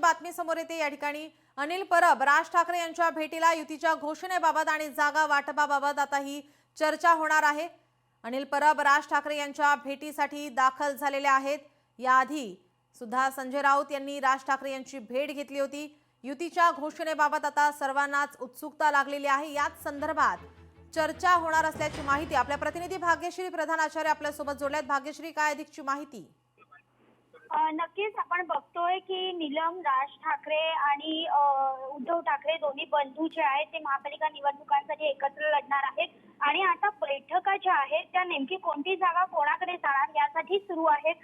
बातमी समोर येते। या ठिकाणी अनिल परब राज ठाकरे यांच्या भेटीला युतीच्या घोषणेबाबत आणि जागा वाटपाबाबत आता ही चर्चा होणार आहे। अनिल परब राज ठाकरे यांच्या भेटीसाठी दाखल झालेले आहेत। याआधी सुद्धा संजय राऊत यांनी राज ठाकरे यांची भेट घेतली होती। युतीच्या घोषणेबाबत आता सर्वांनाच उत्सुकता लागलेली आहे। याच संदर्भात चर्चा होणार असल्याची माहिती आपल्या प्रतिनिधी भाग्यश्री प्रधान आचार्य आपल्या सोबत जोडल्यात। भाग्यश्री, काय अधिकची माहिती? नक्कीच आपण बघतोय की नीलम, राज ठाकरे आणि उद्धव ठाकरे दोन्ही बंधू जे आहेत ते महापालिका निवडणुकांसाठी एकत्र लढणार आहेत आणि आता बैठका ज्या आहेत त्या नेमकी कोणती जागा कोणाकडे जाणार यासाठी सुरू आहेत।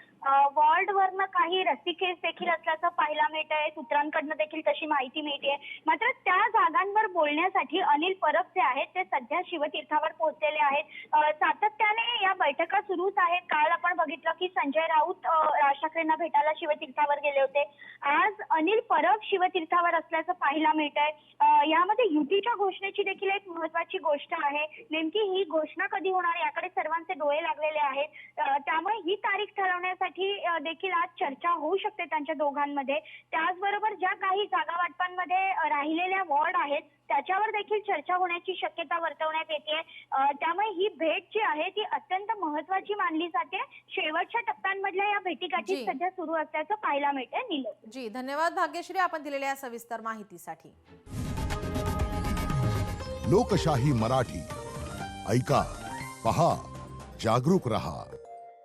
वॉर्डवरनं काही रस्सीखेच देखील असल्याचं पाहायला मिळत आहे, सूत्रांकडनं देखील तशी माहिती मिळते। मात्र त्या जागांवर बोलण्यासाठी अनिल परब जे आहेत ते सध्या शिवतीर्थावर पोहोचलेले आहेत। सातत्याने या बैठका सुरूच आहेत। काल आपण बघितलं की संजय राऊत राज ठाकरेंना भेटायला शिवतीर्थावर गेले होते। आज अनिल परब शिवतीर्थावर असल्याचं पाहायला मिळत आहे। यामध्ये युतीच्या घोषणेची देखील एक महत्त्वाची गोष्ट आहे। नेमकी ही घोषणा कधी होणार याकडे सर्वांचे डोळे लागलेले आहेत। त्यामुळे ही तारीख ठरवण्यासाठी देखील आज चर्चा होऊ शकते त्यांच्या दोघांमध्ये। त्याचबरोबर ज्या काही जागा वाटपांमध्ये राहिलेल्या वॉर्ड आहेत त्याच्यावर देखील चर्चा होण्याची शक्यता वर्तवण्यात येते। त्यामुळे ही भेट जी आहे ती अत्यंत महत्त्वाची मानली जाते। शेवटच्या टप्प्यांमधल्या या भेटीगाठी सध्या सुरू असल्याचं पाहायला मिळते। नीलम जी, धन्यवाद भाग्यश्री आपण दिलेल्या सविस्तर माहितीसाठी। लोकशाही मराठी ऐका, पहा, जागरूक रहा।